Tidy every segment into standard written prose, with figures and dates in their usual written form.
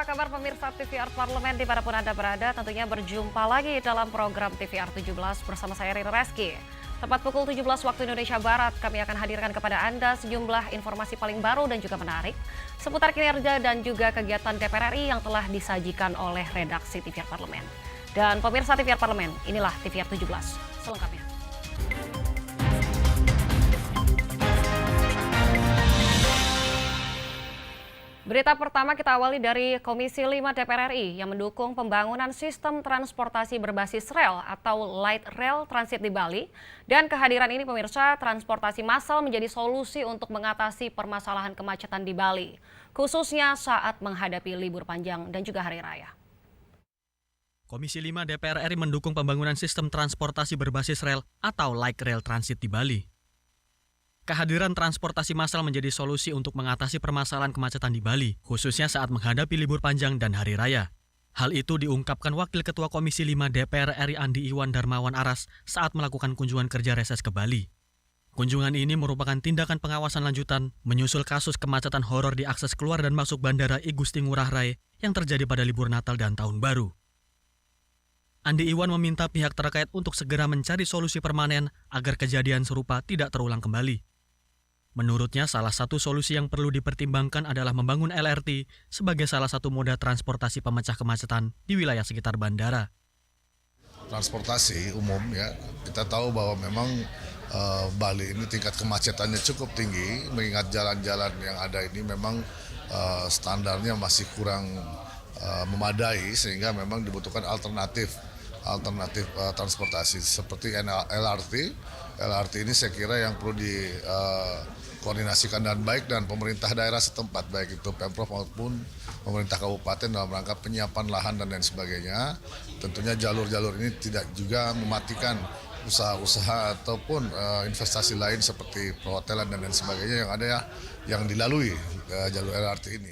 apa kabar pemirsa TVR Parlemen dimanapun Anda berada? Tentunya berjumpa lagi dalam program TVR 17 bersama saya Rina Reski. Tepat pukul 17 waktu Indonesia Barat, kami akan hadirkan kepada Anda sejumlah informasi paling baru dan juga menarik seputar kinerja dan juga kegiatan DPR RI yang telah disajikan oleh redaksi TVR Parlemen. Dan pemirsa TVR Parlemen, inilah TVR 17 selengkapnya. Berita pertama kita awali dari Komisi 5 DPR RI yang mendukung pembangunan sistem transportasi berbasis rel atau light rail transit di Bali. Dan kehadiran ini pemirsa, transportasi massal menjadi solusi untuk mengatasi permasalahan kemacetan di Bali, khususnya saat menghadapi libur panjang dan juga hari raya. Komisi 5 DPR RI mendukung pembangunan sistem transportasi berbasis rel atau light rail transit di Bali. Kehadiran transportasi massal menjadi solusi untuk mengatasi permasalahan kemacetan di Bali, khususnya saat menghadapi libur panjang dan hari raya. Hal itu diungkapkan Wakil Ketua Komisi 5 DPR RI Andi Iwan Darmawan Aras saat melakukan kunjungan kerja reses ke Bali. Kunjungan ini merupakan tindakan pengawasan lanjutan menyusul kasus kemacetan horor di akses keluar dan masuk Bandara I Gusti Ngurah Rai yang terjadi pada libur Natal dan Tahun Baru. Andi Iwan meminta pihak terkait untuk segera mencari solusi permanen agar kejadian serupa tidak terulang kembali. Menurutnya, salah satu solusi yang perlu dipertimbangkan adalah membangun LRT sebagai salah satu moda transportasi pemecah kemacetan di wilayah sekitar bandara. Transportasi umum ya, kita tahu bahwa memang Bali ini tingkat kemacetannya cukup tinggi, mengingat jalan-jalan yang ada ini memang standarnya masih kurang memadai sehingga memang dibutuhkan alternatif transportasi seperti LRT. LRT ini saya kira yang perlu dikoordinasikan dengan baik dan pemerintah daerah setempat, baik itu Pemprov maupun pemerintah kabupaten dalam rangka penyiapan lahan dan lain sebagainya. Tentunya jalur-jalur ini tidak juga mematikan usaha-usaha ataupun investasi lain seperti perhotelan dan lain sebagainya yang ada yang dilalui jalur LRT ini.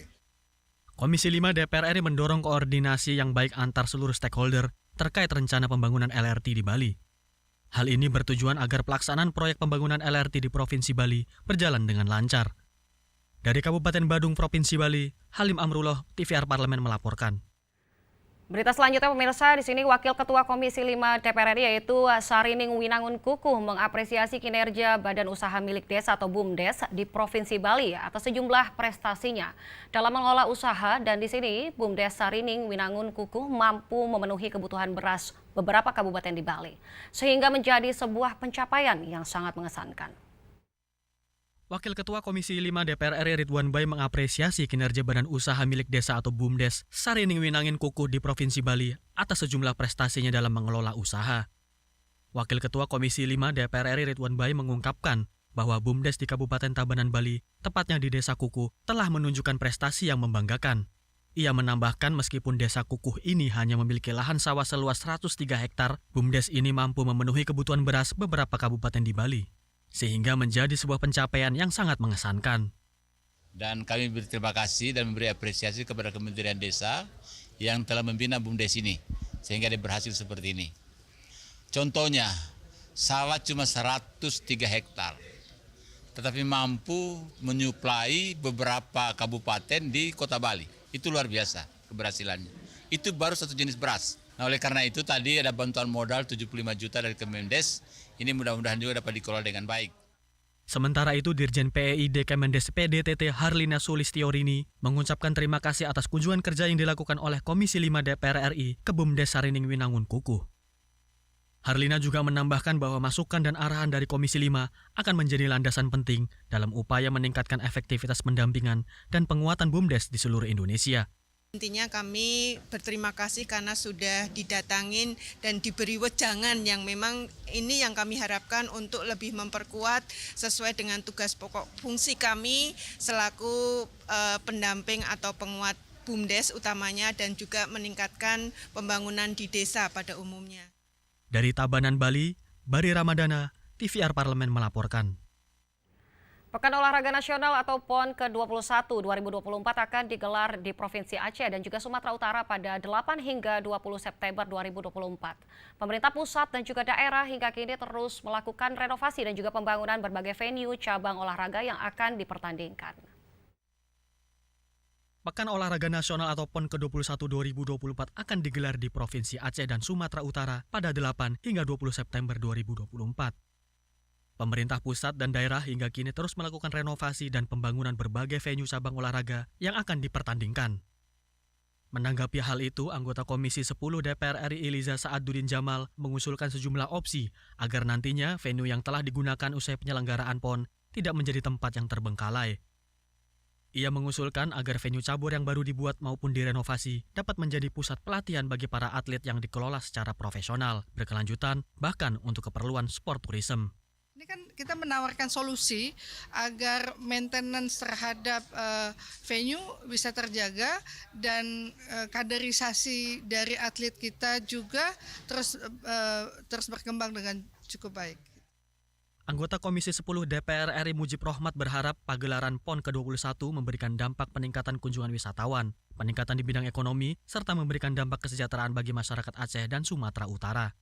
Komisi 5 DPR RI mendorong koordinasi yang baik antar seluruh stakeholder terkait rencana pembangunan LRT di Bali. Hal ini bertujuan agar pelaksanaan proyek pembangunan LRT di Provinsi Bali berjalan dengan lancar. Dari Kabupaten Badung, Provinsi Bali, Halim Amrullah, TVR Parlemen melaporkan. Berita selanjutnya pemirsa, di sini Wakil Ketua Komisi 5 DPR RI yaitu Sarining Winangun Kukuh mengapresiasi kinerja Badan Usaha Milik Desa atau BUMDes di Provinsi Bali atas sejumlah prestasinya dalam mengelola usaha, dan di sini BUMDes Sarining Winangun Kukuh mampu memenuhi kebutuhan beras beberapa kabupaten di Bali sehingga menjadi sebuah pencapaian yang sangat mengesankan. Wakil Ketua Komisi 5 DPR RI Ridwan Bay mengapresiasi kinerja Badan Usaha Milik Desa atau BUMDes Sarining Winangun Kukuh di Provinsi Bali atas sejumlah prestasinya dalam mengelola usaha. Wakil Ketua Komisi 5 DPR RI Ridwan Bay mengungkapkan bahwa BUMDes di Kabupaten Tabanan Bali, tepatnya di Desa Kukuh, telah menunjukkan prestasi yang membanggakan. Ia menambahkan meskipun Desa Kukuh ini hanya memiliki lahan sawah seluas 103 hektar, BUMDes ini mampu memenuhi kebutuhan beras beberapa kabupaten di Bali, sehingga menjadi sebuah pencapaian yang sangat mengesankan. Dan kami berterima kasih dan memberi apresiasi kepada Kementerian Desa yang telah membina BUMDes ini, sehingga dia berhasil seperti ini. Contohnya, sawah cuma 103 hektar, tetapi mampu menyuplai beberapa kabupaten di Kota Bali. Itu luar biasa keberhasilannya. Itu baru satu jenis beras. Nah, oleh karena itu tadi ada bantuan modal 75 juta dari Kemendes. Ini mudah-mudahan juga dapat dikelola dengan baik. Sementara itu, Dirjen PEID Kemendes PDTT Harlina Sulistiorini mengucapkan terima kasih atas kunjungan kerja yang dilakukan oleh Komisi 5 DPR RI ke BUMDes Sarining Winangun Kukuh. Harlina juga menambahkan bahwa masukan dan arahan dari Komisi 5 akan menjadi landasan penting dalam upaya meningkatkan efektivitas pendampingan dan penguatan BUMDes di seluruh Indonesia. Intinya kami berterima kasih karena sudah didatangin dan diberi wejangan yang memang ini yang kami harapkan untuk lebih memperkuat sesuai dengan tugas pokok fungsi kami selaku pendamping atau penguat BUMDes utamanya, dan juga meningkatkan pembangunan di desa pada umumnya. Dari Tabanan, Bali, Bari Ramadana, TVR Parlemen melaporkan. Pekan Olahraga Nasional atau PON ke-21 2024 akan digelar di Provinsi Aceh dan juga Sumatera Utara pada 8 hingga 20 September 2024. Pemerintah pusat dan juga daerah hingga kini terus melakukan renovasi dan juga pembangunan berbagai venue cabang olahraga yang akan dipertandingkan. Pekan Olahraga Nasional atau PON ke-21 2024 akan digelar di Provinsi Aceh dan Sumatera Utara pada 8 hingga 20 September 2024. Pemerintah pusat dan daerah hingga kini terus melakukan renovasi dan pembangunan berbagai venue cabang olahraga yang akan dipertandingkan. Menanggapi hal itu, anggota Komisi 10 DPR RI Iliza Sa'aduddin Jamal mengusulkan sejumlah opsi agar nantinya venue yang telah digunakan usai penyelenggaraan PON tidak menjadi tempat yang terbengkalai. Ia mengusulkan agar venue cabur yang baru dibuat maupun direnovasi dapat menjadi pusat pelatihan bagi para atlet yang dikelola secara profesional, berkelanjutan, bahkan untuk keperluan sport tourism. Ini kan kita menawarkan solusi agar maintenance terhadap venue bisa terjaga dan kaderisasi dari atlet kita juga terus berkembang dengan cukup baik. Anggota Komisi 10 DPR RI Mujib Rohmat berharap pagelaran PON ke-21 memberikan dampak peningkatan kunjungan wisatawan, peningkatan di bidang ekonomi, serta memberikan dampak kesejahteraan bagi masyarakat Aceh dan Sumatera Utara.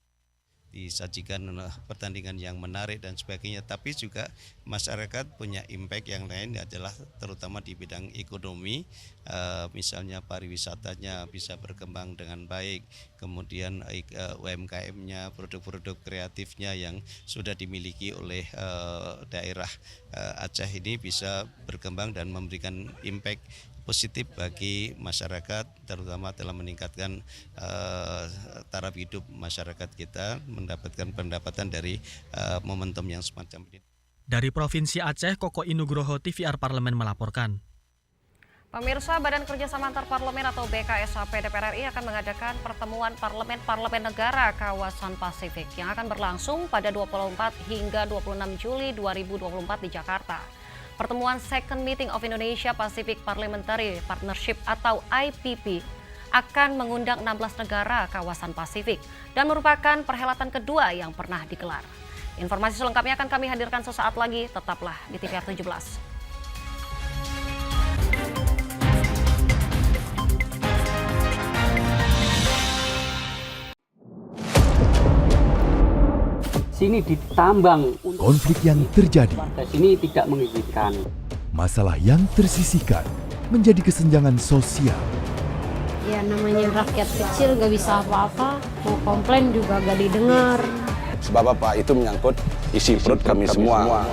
Disajikan pertandingan yang menarik dan sebagainya, tapi juga masyarakat punya impact yang lain adalah terutama di bidang ekonomi, misalnya pariwisatanya bisa berkembang dengan baik, kemudian UMKM-nya, produk-produk kreatifnya yang sudah dimiliki oleh daerah Aceh ini bisa berkembang dan memberikan impact positif bagi masyarakat, terutama dalam meningkatkan taraf hidup masyarakat kita, mendapatkan pendapatan dari momentum yang semacam ini. Dari Provinsi Aceh, Koko Inugroho, TVR Parlemen melaporkan. Pemirsa, Badan Kerjasama Antar Parlemen atau BKSAP DPR RI akan mengadakan pertemuan parlemen-parlemen negara kawasan Pasifik yang akan berlangsung pada 24 hingga 26 Juli 2024 di Jakarta. Pertemuan Second Meeting of Indonesia Pacific Parliamentary Partnership atau IPP akan mengundang 16 negara kawasan Pasifik dan merupakan perhelatan kedua yang pernah digelar. Informasi selengkapnya akan kami hadirkan sesaat lagi, tetaplah di TVR 17. Sini ditambang. Konflik yang terjadi, Warga sini tidak mengizinkan. masalah yang tersisihkan menjadi kesenjangan sosial. Ya namanya rakyat kecil gak bisa apa-apa, mau komplain juga gak didengar. Sebab apa? Itu menyangkut isi perut kami semua.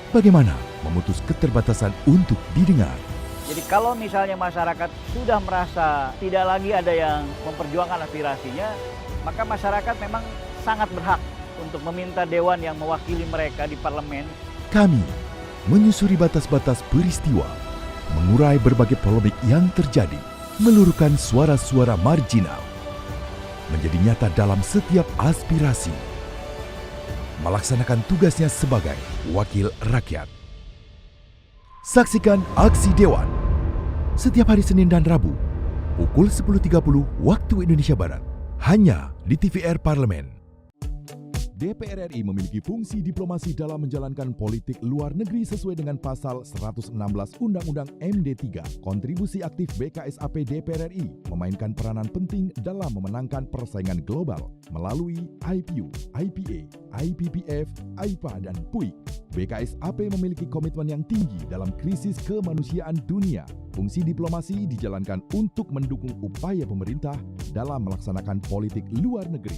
Bagaimana memutus keterbatasan untuk didengar? Jadi kalau misalnya masyarakat sudah merasa tidak lagi ada yang memperjuangkan aspirasinya, maka masyarakat memang sangat berhak untuk meminta dewan yang mewakili mereka di parlemen. Kami menyusuri batas-batas peristiwa, mengurai berbagai polemik yang terjadi, meluruhkan suara-suara marginal, menjadi nyata dalam setiap aspirasi, melaksanakan tugasnya sebagai wakil rakyat. Saksikan Aksi Dewan setiap hari Senin dan Rabu pukul 10.30 waktu Indonesia Barat hanya di TVR Parlemen. DPR RI memiliki fungsi diplomasi dalam menjalankan politik luar negeri sesuai dengan pasal 116 Undang-Undang MD3. Kontribusi aktif BKSAP DPR RI memainkan peranan penting dalam memenangkan persaingan global melalui IPU, IPA, IPPF, IPA, dan PUIK. BKSAP memiliki komitmen yang tinggi dalam krisis kemanusiaan dunia. Fungsi diplomasi dijalankan untuk mendukung upaya pemerintah dalam melaksanakan politik luar negeri.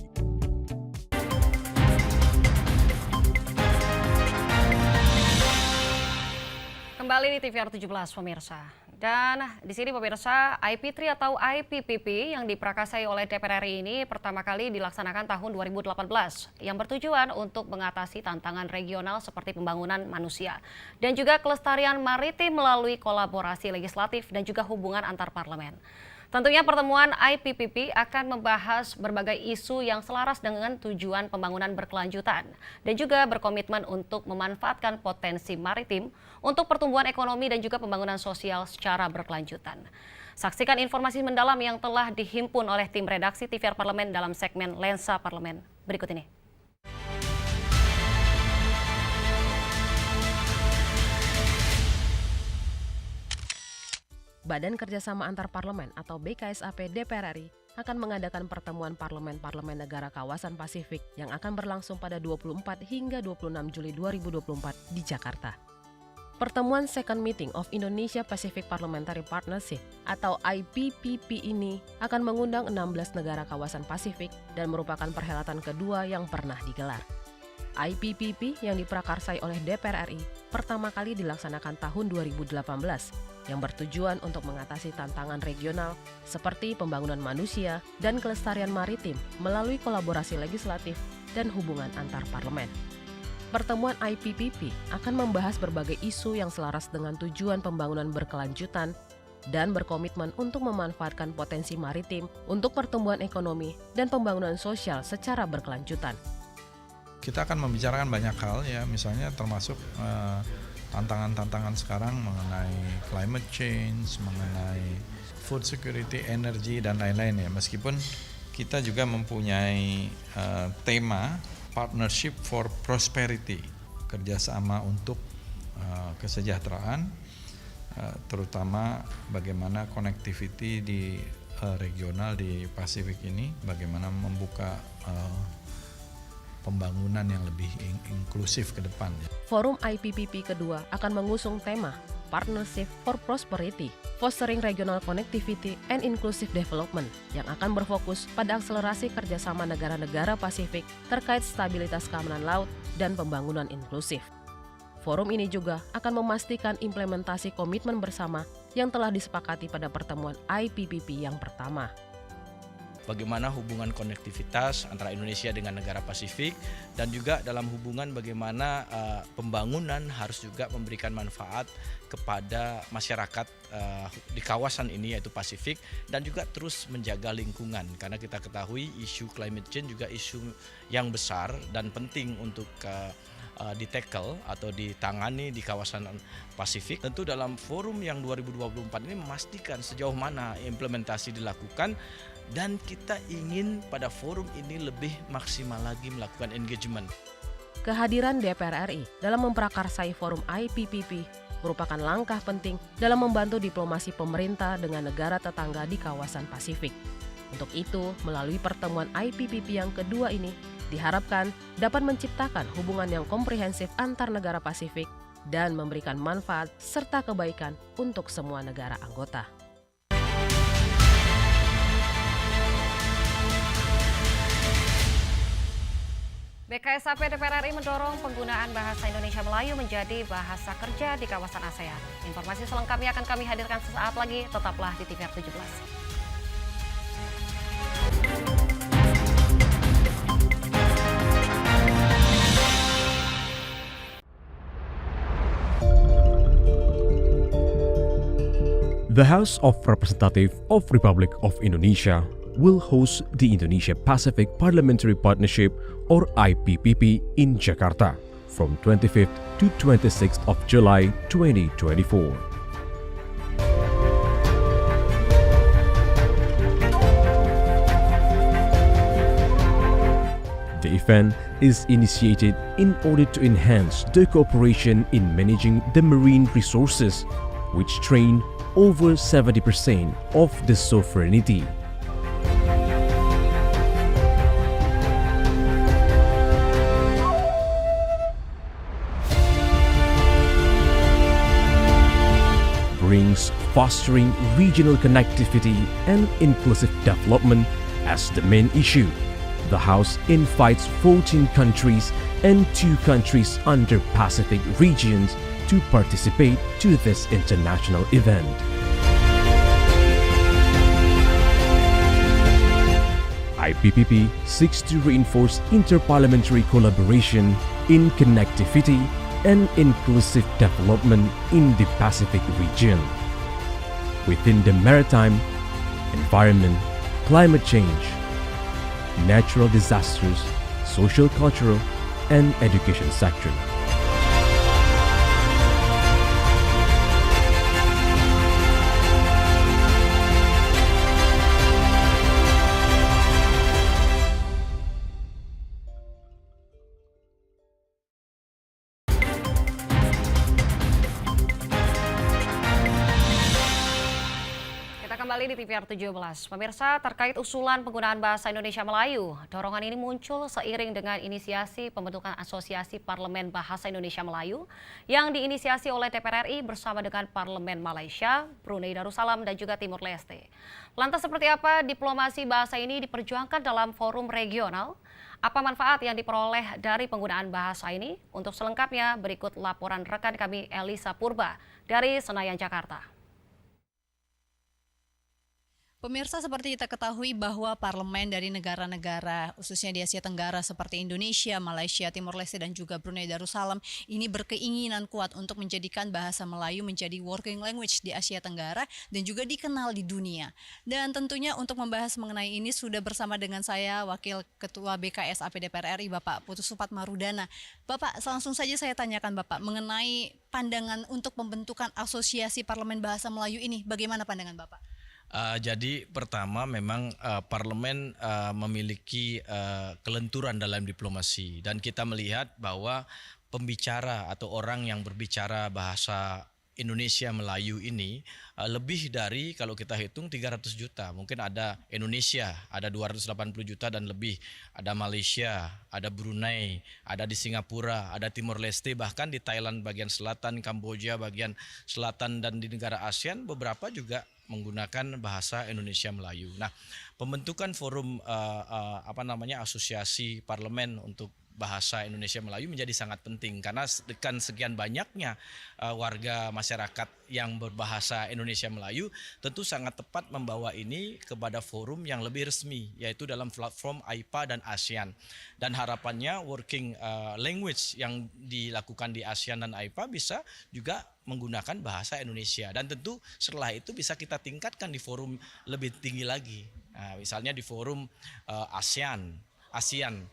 Kembali di TVR 17 pemirsa. Dan di sini pemirsa, IP3 atau IPPP yang diprakarsai oleh DPR RI ini pertama kali dilaksanakan tahun 2018 yang bertujuan untuk mengatasi tantangan regional seperti pembangunan manusia dan juga kelestarian maritim melalui kolaborasi legislatif dan juga hubungan antar parlemen. Tentunya pertemuan IPPP akan membahas berbagai isu yang selaras dengan tujuan pembangunan berkelanjutan dan juga berkomitmen untuk memanfaatkan potensi maritim untuk pertumbuhan ekonomi dan juga pembangunan sosial secara berkelanjutan. Saksikan informasi mendalam yang telah dihimpun oleh tim redaksi TVR Parlemen dalam segmen Lensa Parlemen berikut ini. Badan Kerjasama Antar Parlemen atau BKSAP DPR RI akan mengadakan pertemuan parlemen-parlemen negara kawasan Pasifik yang akan berlangsung pada 24 hingga 26 Juli 2024 di Jakarta. Pertemuan Second Meeting of Indonesia Pacific Parliamentary Partnership atau IPPP ini akan mengundang 16 negara kawasan Pasifik dan merupakan perhelatan kedua yang pernah digelar. IPPP yang diprakarsai oleh DPR RI pertama kali dilaksanakan tahun 2018 yang bertujuan untuk mengatasi tantangan regional seperti pembangunan manusia dan kelestarian maritim melalui kolaborasi legislatif dan hubungan antar parlemen. Pertemuan IPPP akan membahas berbagai isu yang selaras dengan tujuan pembangunan berkelanjutan dan berkomitmen untuk memanfaatkan potensi maritim untuk pertumbuhan ekonomi dan pembangunan sosial secara berkelanjutan. Kita akan membicarakan banyak hal ya, misalnya termasuk tantangan-tantangan sekarang mengenai climate change, mengenai food security, energi, dan lain-lain ya. Meskipun kita juga mempunyai tema Partnership for Prosperity, kerjasama untuk kesejahteraan, terutama bagaimana connectivity di regional di Pasifik ini, bagaimana membuka pembangunan yang lebih inklusif ke depan. Forum IPPP kedua akan mengusung tema Partnership for Prosperity, Fostering Regional Connectivity and Inclusive Development yang akan berfokus pada akselerasi kerjasama negara-negara Pasifik terkait stabilitas keamanan laut dan pembangunan inklusif. Forum ini juga akan memastikan implementasi komitmen bersama yang telah disepakati pada pertemuan IPPP yang pertama. Bagaimana hubungan konektivitas antara Indonesia dengan negara Pasifik, dan juga dalam hubungan bagaimana pembangunan harus juga memberikan manfaat kepada masyarakat di kawasan ini yaitu Pasifik, dan juga terus menjaga lingkungan karena kita ketahui isu climate change juga isu yang besar dan penting untuk di-tackle atau ditangani di kawasan Pasifik. Tentu dalam forum yang 2024 ini memastikan sejauh mana implementasi dilakukan, dan kita ingin pada forum ini lebih maksimal lagi melakukan engagement. Kehadiran DPR RI dalam memprakarsai forum IPPP merupakan langkah penting dalam membantu diplomasi pemerintah dengan negara tetangga di kawasan Pasifik. Untuk itu, melalui pertemuan IPPP yang kedua ini, diharapkan dapat menciptakan hubungan yang komprehensif antar negara Pasifik dan memberikan manfaat serta kebaikan untuk semua negara anggota. BKSAP DPR RI mendorong penggunaan bahasa Indonesia Melayu menjadi bahasa kerja di kawasan ASEAN. Informasi selengkapnya akan kami hadirkan sesaat lagi, tetaplah di TVR 17. The House of Representatives of Republic of Indonesia will host the Indonesia Pacific Parliamentary Partnership or IPPP in Jakarta from 25th to 26th of July 2024. The event is initiated in order to enhance the cooperation in managing the marine resources, which drain over 70% of the sovereignty. Brings fostering regional connectivity and inclusive development as the main issue. The House invites 14 countries and 2 countries under Pacific regions to participate to this international event. IPPP seeks to reinforce interparliamentary collaboration in connectivity and inclusive development in the Pacific region. Within the maritime, environment, climate change, natural disasters, social, cultural, and education sector. kembali di TVR 17. Pemirsa, terkait usulan penggunaan bahasa Indonesia Melayu, dorongan ini muncul seiring dengan inisiasi pembentukan Asosiasi Parlemen Bahasa Indonesia Melayu yang diinisiasi oleh DPR RI bersama dengan Parlemen Malaysia, Brunei Darussalam, dan juga Timur Leste. Lantas seperti apa diplomasi bahasa ini diperjuangkan dalam forum regional? Apa manfaat yang diperoleh dari penggunaan bahasa ini? Untuk selengkapnya, berikut laporan rekan kami Elisa Purba dari Senayan, Jakarta. Pemirsa, seperti kita ketahui bahwa parlemen dari negara-negara khususnya di Asia Tenggara seperti Indonesia, Malaysia, Timor Leste, dan juga Brunei Darussalam ini berkeinginan kuat untuk menjadikan bahasa Melayu menjadi working language di Asia Tenggara dan juga dikenal di dunia. Dan tentunya untuk membahas mengenai ini sudah bersama dengan saya Wakil Ketua BKS AP DPR RI Bapak Putu Supatmarudana. Bapak, langsung saja saya tanyakan Bapak mengenai pandangan untuk pembentukan Asosiasi Parlemen Bahasa Melayu ini. Bagaimana pandangan Bapak? Jadi pertama memang parlemen memiliki kelenturan dalam diplomasi dan kita melihat bahwa pembicara atau orang yang berbicara bahasa Indonesia Melayu ini lebih dari kalau kita hitung 300 juta. Mungkin ada Indonesia, ada 280 juta dan lebih. Ada Malaysia, ada Brunei, ada di Singapura, ada Timor Leste, bahkan di Thailand bagian selatan, Kamboja bagian selatan, dan di negara ASEAN beberapa juga menggunakan bahasa Indonesia Melayu. Nah, pembentukan forum asosiasi parlemen untuk bahasa Indonesia Melayu menjadi sangat penting karena dengan sekian banyaknya warga masyarakat yang berbahasa Indonesia Melayu tentu sangat tepat membawa ini kepada forum yang lebih resmi yaitu dalam platform AIPA dan ASEAN. Dan harapannya working language yang dilakukan di ASEAN dan AIPA bisa juga menggunakan bahasa Indonesia dan tentu setelah itu bisa kita tingkatkan di forum lebih tinggi lagi. Nah, misalnya di forum ASEAN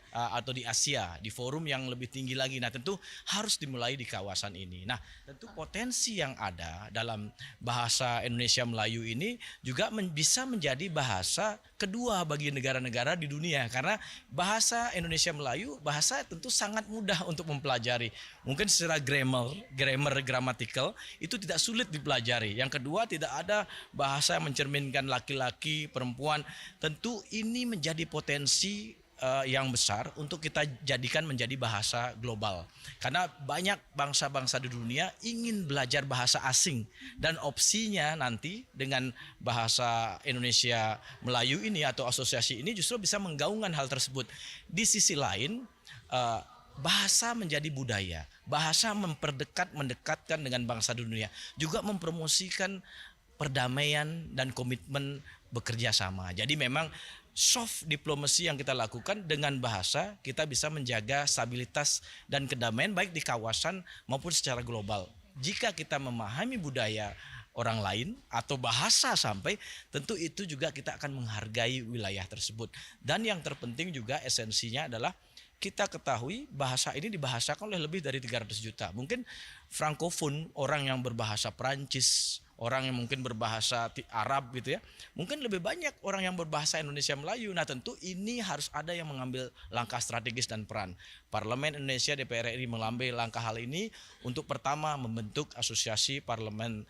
atau di Asia, di forum yang lebih tinggi lagi. Nah, tentu harus dimulai di kawasan ini. Nah, tentu potensi yang ada dalam bahasa Indonesia Melayu ini juga bisa menjadi bahasa kedua bagi negara-negara di dunia karena bahasa Indonesia Melayu bahasa tentu sangat mudah untuk mempelajari. Mungkin secara gramatikal itu tidak sulit dipelajari. Yang kedua, tidak ada bahasa yang mencerminkan laki-laki, perempuan. Tentu ini menjadi potensi yang besar untuk kita jadikan menjadi bahasa global. Karena banyak bangsa-bangsa di dunia ingin belajar bahasa asing dan opsinya nanti dengan bahasa Indonesia Melayu ini atau asosiasi ini justru bisa menggaungkan hal tersebut. Di sisi lain, bahasa menjadi budaya, bahasa mendekatkan dengan bangsa dunia, juga mempromosikan perdamaian dan komitmen bekerja sama. Jadi memang soft diplomasi yang kita lakukan dengan bahasa, kita bisa menjaga stabilitas dan kedamaian baik di kawasan maupun secara global. Jika kita memahami budaya orang lain atau bahasa sampai, tentu itu juga kita akan menghargai wilayah tersebut. Dan yang terpenting juga esensinya adalah kita ketahui bahasa ini dibahasakan oleh lebih dari 300 juta. Mungkin Francophone, orang yang berbahasa Perancis, orang yang mungkin berbahasa Arab gitu ya. Mungkin lebih banyak orang yang berbahasa Indonesia Melayu. Nah, tentu ini harus ada yang mengambil langkah strategis dan peran. Parlemen Indonesia DPR RI mengambil langkah hal ini untuk pertama membentuk asosiasi parlemen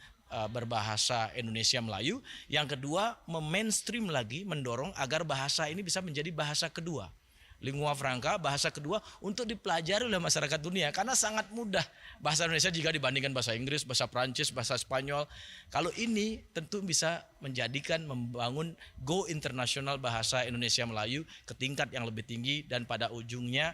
berbahasa Indonesia Melayu. Yang kedua, memainstream lagi, mendorong agar bahasa ini bisa menjadi bahasa kedua. Lingua franca, bahasa kedua untuk dipelajari oleh masyarakat dunia karena sangat mudah bahasa Indonesia jika dibandingkan bahasa Inggris, bahasa Prancis, bahasa Spanyol. Kalau ini tentu bisa membangun go internasional bahasa Indonesia Melayu ke tingkat yang lebih tinggi dan pada ujungnya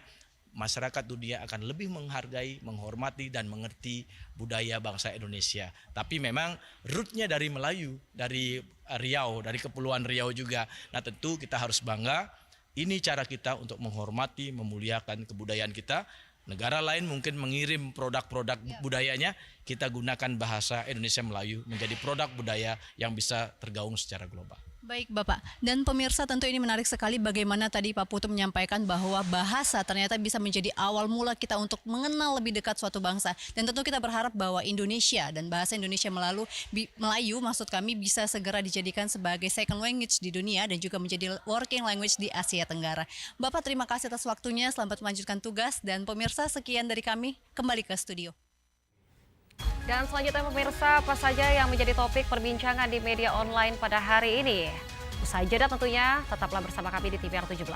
masyarakat dunia akan lebih menghargai, menghormati dan mengerti budaya bangsa Indonesia. Tapi memang rootnya dari Melayu, dari Riau, dari Kepulauan Riau juga. Nah, tentu kita harus bangga. Ini cara kita untuk menghormati, memuliakan kebudayaan kita. Negara lain mungkin mengirim produk-produk budayanya, kita gunakan bahasa Indonesia Melayu menjadi produk budaya yang bisa tergaung secara global. Baik Bapak, dan pemirsa tentu ini menarik sekali bagaimana tadi Pak Putu menyampaikan bahwa bahasa ternyata bisa menjadi awal mula kita untuk mengenal lebih dekat suatu bangsa. Dan tentu kita berharap bahwa Indonesia dan bahasa Indonesia Melayu maksud kami bisa segera dijadikan sebagai second language di dunia dan juga menjadi working language di Asia Tenggara. Bapak terima kasih atas waktunya, selamat melanjutkan tugas dan pemirsa sekian dari kami, kembali ke studio. Dan selanjutnya pemirsa, apa saja yang menjadi topik perbincangan di media online pada hari ini? Usai jeda tentunya, tetaplah bersama kami di TVR 17.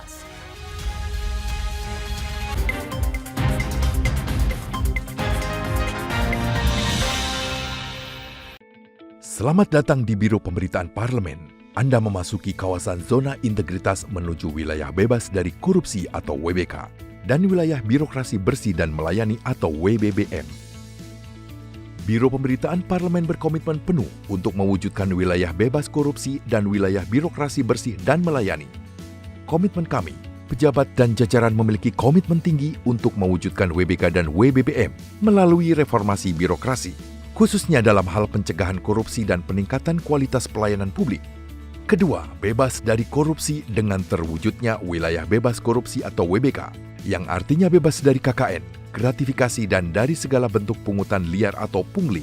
Selamat datang di Biro Pemberitaan Parlemen. Anda memasuki kawasan zona integritas menuju wilayah bebas dari korupsi atau WBK dan wilayah birokrasi bersih dan melayani atau WBBM. Biro Pemberitaan Parlemen berkomitmen penuh untuk mewujudkan wilayah bebas korupsi dan wilayah birokrasi bersih dan melayani. Komitmen kami, pejabat dan jajaran memiliki komitmen tinggi untuk mewujudkan WBK dan WBBM melalui reformasi birokrasi, khususnya dalam hal pencegahan korupsi dan peningkatan kualitas pelayanan publik. Kedua, bebas dari korupsi dengan terwujudnya wilayah bebas korupsi atau WBK, yang artinya bebas dari KKN, gratifikasi dan dari segala bentuk pungutan liar atau pungli.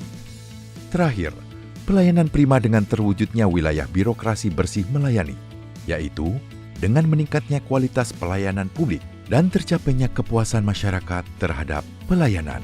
Terakhir, pelayanan prima dengan terwujudnya wilayah birokrasi bersih melayani, yaitu dengan meningkatnya kualitas pelayanan publik dan tercapainya kepuasan masyarakat terhadap pelayanan.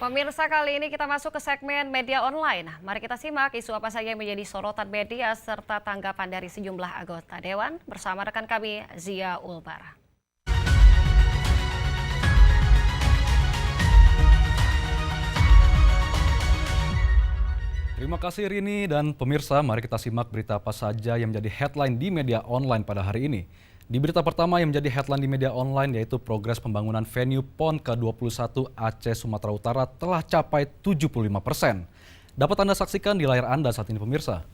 Pemirsa, kali ini kita masuk ke segmen media online. Mari kita simak isu apa saja yang menjadi sorotan media serta tanggapan dari sejumlah anggota Dewan bersama rekan kami Zia Ulbara. Terima kasih Rini dan pemirsa, mari kita simak berita apa saja yang menjadi headline di media online pada hari ini. Di berita pertama yang menjadi headline di media online yaitu progres pembangunan venue PON ke-21 Aceh Sumatera Utara telah capai 75%. Dapat Anda saksikan di layar Anda saat ini pemirsa.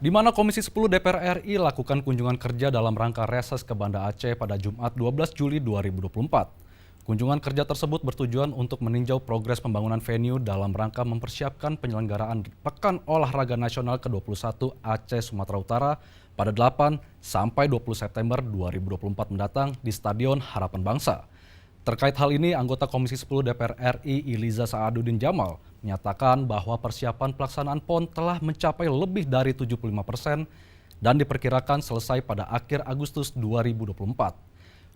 Di mana Komisi 10 DPR RI lakukan kunjungan kerja dalam rangka reses ke Banda Aceh pada Jumat 12 Juli 2024. Kunjungan kerja tersebut bertujuan untuk meninjau progres pembangunan venue dalam rangka mempersiapkan penyelenggaraan Pekan Olahraga Nasional ke-21 Aceh Sumatera Utara pada 8 sampai 20 September 2024 mendatang di Stadion Harapan Bangsa. Terkait hal ini, anggota Komisi 10 DPR RI Iliza Saaduddin Jamal menyatakan bahwa persiapan pelaksanaan PON telah mencapai lebih dari 75% dan diperkirakan selesai pada akhir Agustus 2024.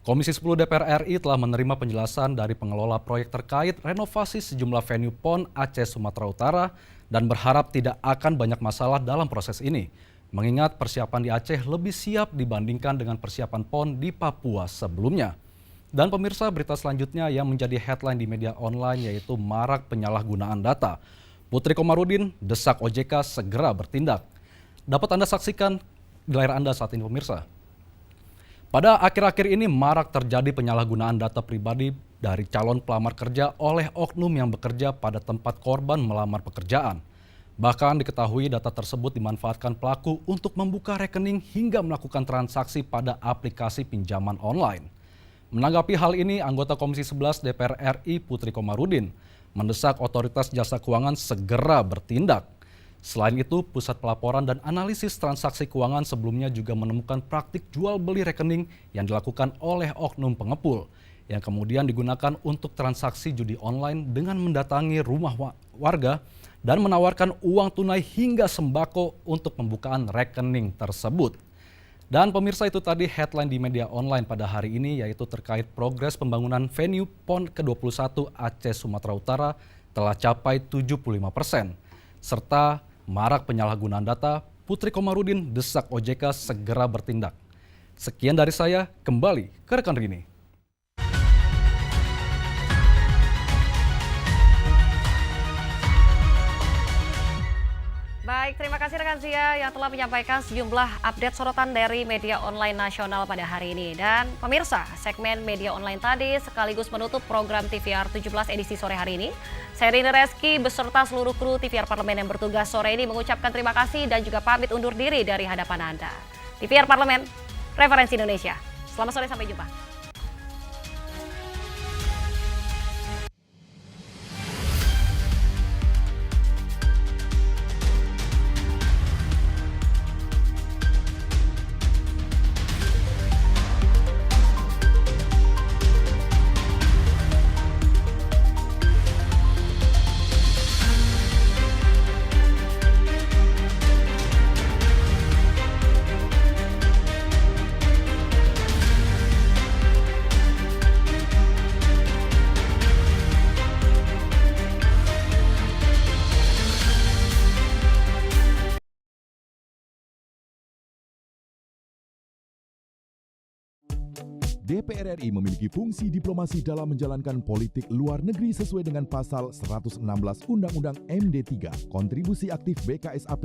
Komisi 10 DPR RI telah menerima penjelasan dari pengelola proyek terkait renovasi sejumlah venue PON Aceh Sumatera Utara dan berharap tidak akan banyak masalah dalam proses ini, mengingat persiapan di Aceh lebih siap dibandingkan dengan persiapan PON di Papua sebelumnya. Dan pemirsa, berita selanjutnya yang menjadi headline di media online yaitu marak penyalahgunaan data. Putri Komarudin desak OJK segera bertindak. Dapat Anda saksikan di layar Anda saat ini pemirsa. Pada akhir-akhir ini marak terjadi penyalahgunaan data pribadi dari calon pelamar kerja oleh oknum yang bekerja pada tempat korban melamar pekerjaan. Bahkan diketahui data tersebut dimanfaatkan pelaku untuk membuka rekening hingga melakukan transaksi pada aplikasi pinjaman online. Menanggapi hal ini, anggota Komisi 11 DPR RI Putri Komarudin mendesak otoritas jasa keuangan segera bertindak. Selain itu, Pusat Pelaporan dan Analisis Transaksi Keuangan sebelumnya juga menemukan praktik jual beli rekening yang dilakukan oleh oknum pengepul, yang kemudian digunakan untuk transaksi judi online dengan mendatangi rumah warga dan menawarkan uang tunai hingga sembako untuk pembukaan rekening tersebut. Dan pemirsa, itu tadi headline di media online pada hari ini yaitu terkait progres pembangunan venue PON ke-21 Aceh Sumatera Utara telah capai 75%. Serta marak penyalahgunaan data, Putri Komarudin desak OJK segera bertindak. Sekian dari saya, kembali ke rekan Rini. Baik, terima kasih rekan Zia yang telah menyampaikan sejumlah update sorotan dari media online nasional pada hari ini. Dan pemirsa, segmen media online tadi sekaligus menutup program TVR 17 edisi sore hari ini. Saya Rini Reski beserta seluruh kru TVR Parlemen yang bertugas sore ini mengucapkan terima kasih dan juga pamit undur diri dari hadapan Anda. TVR Parlemen, referensi Indonesia. Selamat sore, sampai jumpa. DPR RI memiliki fungsi diplomasi dalam menjalankan politik luar negeri sesuai dengan pasal 116 Undang-Undang MD3. Kontribusi aktif BKSAP